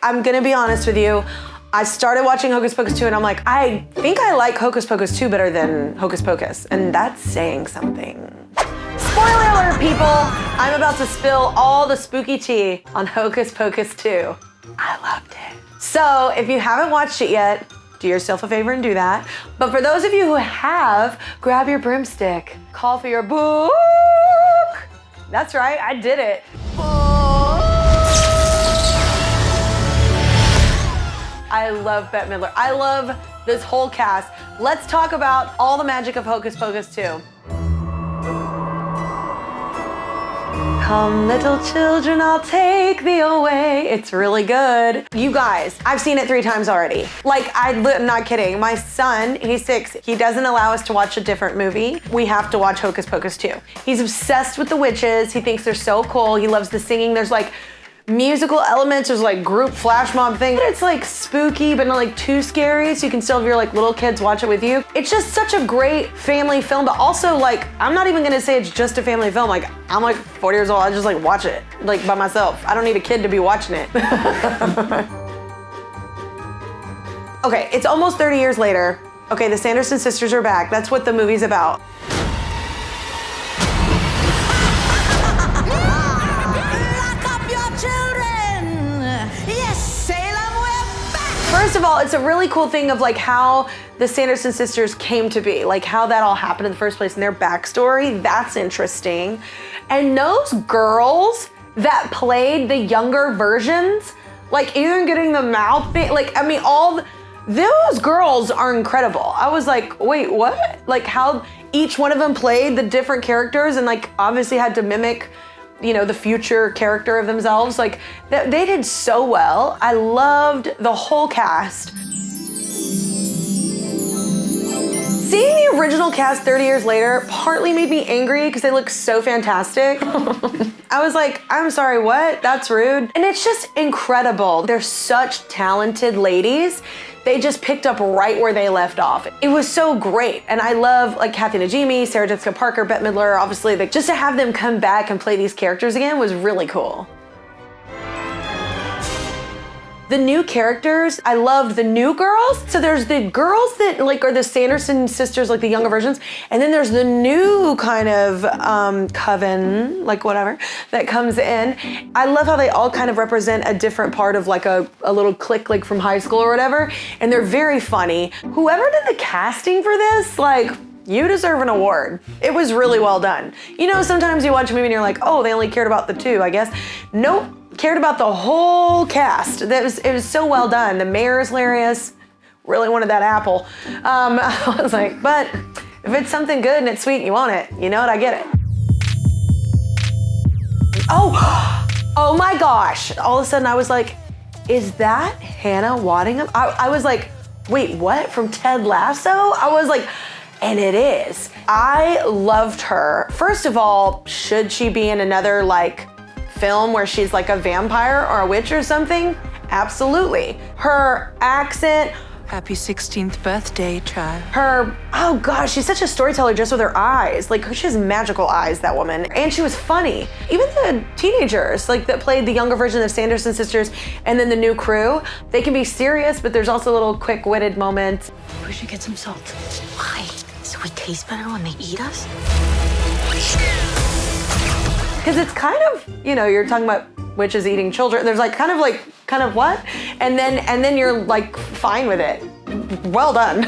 I'm gonna be honest with you. I started watching Hocus Pocus 2 and I'm like, I think I like Hocus Pocus 2 better than Hocus Pocus. And that's saying something. Spoiler alert, people! I'm about to spill all the spooky tea on Hocus Pocus 2. I loved it. So if you haven't watched it yet, do yourself a favor and do that. But for those of you who have, grab your broomstick. Call for your book. That's right, I did it. I love Bette Midler. I love this whole cast. Let's talk about all the magic of Hocus Pocus 2. Come little children, I'll take thee away. It's really good. You guys, I've seen it 3 times already. Like, I'm not kidding. My son, he's 6. He doesn't allow us to watch a different movie. We have to watch Hocus Pocus 2. He's obsessed with the witches. He thinks they're so cool. He loves the singing. There's like musical elements. There's like group flash mob thing. It's like spooky, but not like too scary. So you can still have your like little kids watch it with you. It's just such a great family film, but also like, I'm not even gonna say it's just a family film. Like, I'm like 40 years old. I just like watch it like by myself. I don't need a kid to be watching it. Okay, it's almost 30 years later. Okay, the Sanderson sisters are back. That's what the movie's about. First of all, it's a really cool thing of like how the Sanderson sisters came to be, like how that all happened in the first place and their backstory. That's interesting. And those girls that played the younger versions, like even getting the mouth thing, like, I mean, those girls are incredible. I was like, wait, what? Like how each one of them played the different characters and like obviously had to mimic, you know, the future character of themselves. Like they did so well. I loved the whole cast. Seeing the original cast 30 years later partly made me angry because they look so fantastic. I was like, I'm sorry, what? That's rude. And it's just incredible. They're such talented ladies. They just picked up right where they left off. It was so great. And I love like Kathy Najimy, Sarah Jessica Parker, Bette Midler, obviously, like, just to have them come back and play these characters again was really cool. The new characters, I loved the new girls. So there's the girls that like are the Sanderson sisters, like the younger versions. And then there's the new kind of coven, like whatever, that comes in. I love how they all kind of represent a different part of like a little clique like from high school or whatever. And they're very funny. Whoever did the casting for this, like, you deserve an award. It was really well done. You know, sometimes you watch a movie and you're like, oh, they only cared about the 2, I guess. Nope. Cared about the whole cast. It was so well done. The mayor is hilarious. Really wanted that apple. I was like, but if it's something good and it's sweet and you want it, you know what, I get it. Oh my gosh. All of a sudden I was like, is that Hannah Waddingham? I was like, wait, what? From Ted Lasso? I was like, and it is. I loved her. First of all, should she be in another like film where she's like a vampire or a witch or something? Absolutely. Her accent. Happy 16th birthday, child. Her, oh gosh, she's such a storyteller just with her eyes. Like, she has magical eyes, that woman. And she was funny. Even the teenagers, like that played the younger version of Sanderson sisters and then the new crew, they can be serious, but there's also little quick-witted moments. We should get some salt. Why? So we taste better when they eat us? Because it's kind of, you know, you're talking about witches eating children. There's like kind of what? And then you're like fine with it. Well done.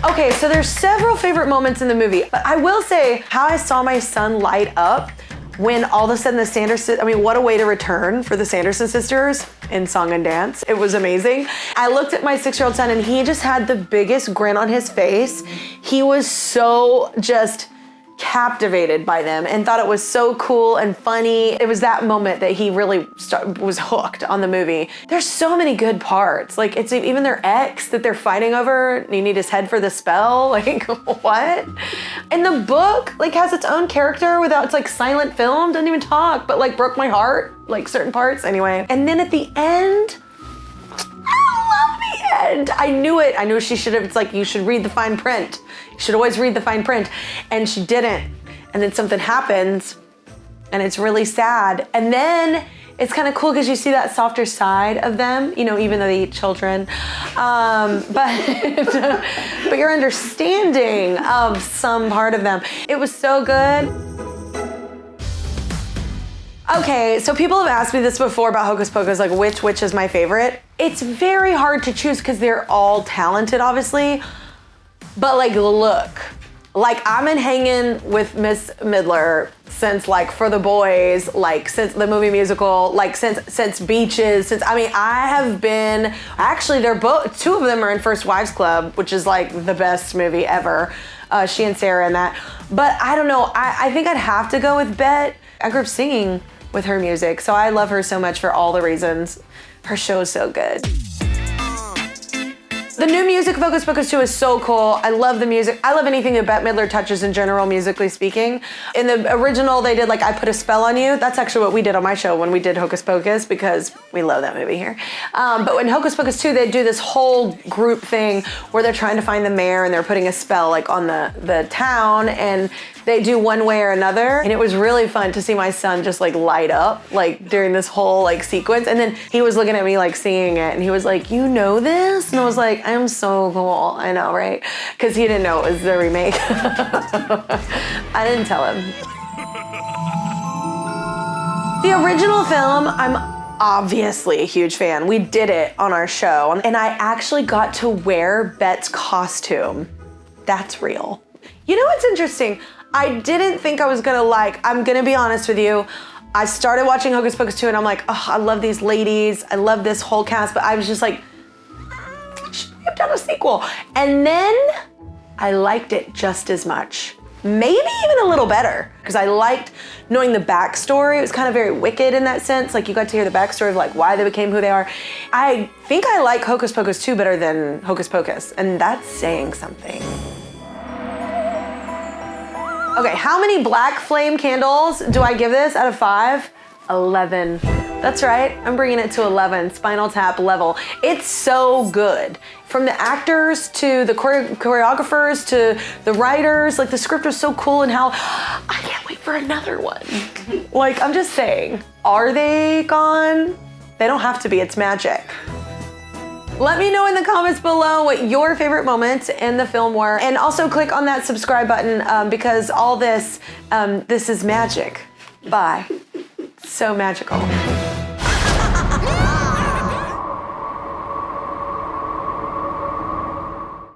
Okay, so there's several favorite moments in the movie, but I will say how I saw my son light up when all of a sudden the Sanderson, I mean, what a way to return for the Sanderson sisters in song and dance. It was amazing. I looked at my 6-year-old son and he just had the biggest grin on his face. He was so just captivated by them and thought it was so cool and funny. It was that moment that he really was hooked on the movie. There's so many good parts. Like, it's even their ex that they're fighting over. You need his head for the spell. Like, what? And the book like has its own character without, it's like silent film, doesn't even talk, but like broke my heart, like certain parts anyway. And then at the end, end. I knew it. I knew she should have, it's like, you should read the fine print. You should always read the fine print. And she didn't. And then something happens and it's really sad. And then it's kind of cool because you see that softer side of them, you know, even though they eat children. But your understanding of some part of them. It was so good. Okay, so people have asked me this before about Hocus Pocus, like which is my favorite. It's very hard to choose because they're all talented, obviously. But like, look, like I've been hanging with Miss Midler since like For the Boys, like since the movie musical, like since Beaches, I have been, actually they're both, two of them are in First Wives Club, which is like the best movie ever. She and Sarah in that. But I don't know, I think I'd have to go with Bet. I grew up singing with her music, so I love her so much for all the reasons. Her show is so good. The new music of Hocus Pocus 2 is so cool. I love the music. I love anything that Bette Midler touches in general, musically speaking. In the original, they did like I Put a Spell on You. That's actually what we did on my show when we did Hocus Pocus, because we love that movie here. But when Hocus Pocus 2, they do this whole group thing where they're trying to find the mayor and they're putting a spell like on the town, and they do one way or another. And it was really fun to see my son just like light up like during this whole like sequence. And then he was looking at me like singing it and he was like, "You know this?" And I was like, "I'm so cool." I know, right? Because he didn't know it was the remake. I didn't tell him. The original film, I'm obviously a huge fan. We did it on our show and I actually got to wear Bette's costume. That's real. You know what's interesting? I didn't think I was gonna I'm gonna be honest with you. I started watching Hocus Pocus 2 and I'm like, oh, I love these ladies. I love this whole cast, but I was just like, should we have done a sequel? And then I liked it just as much. Maybe even a little better, because I liked knowing the backstory. It was kind of very Wicked in that sense. Like you got to hear the backstory of like why they became who they are. I think I like Hocus Pocus 2 better than Hocus Pocus, and that's saying something. Okay, how many black flame candles do I give this out of 5? 11. That's right, I'm bringing it to 11, Spinal Tap level. It's so good. From the actors to the choreographers to the writers, like the script was so cool and how, I can't wait for another one. Like, I'm just saying, are they gone? They don't have to be, it's magic. Let me know in the comments below what your favorite moments in the film were. And also click on that subscribe button because all this is magic. Bye. So magical.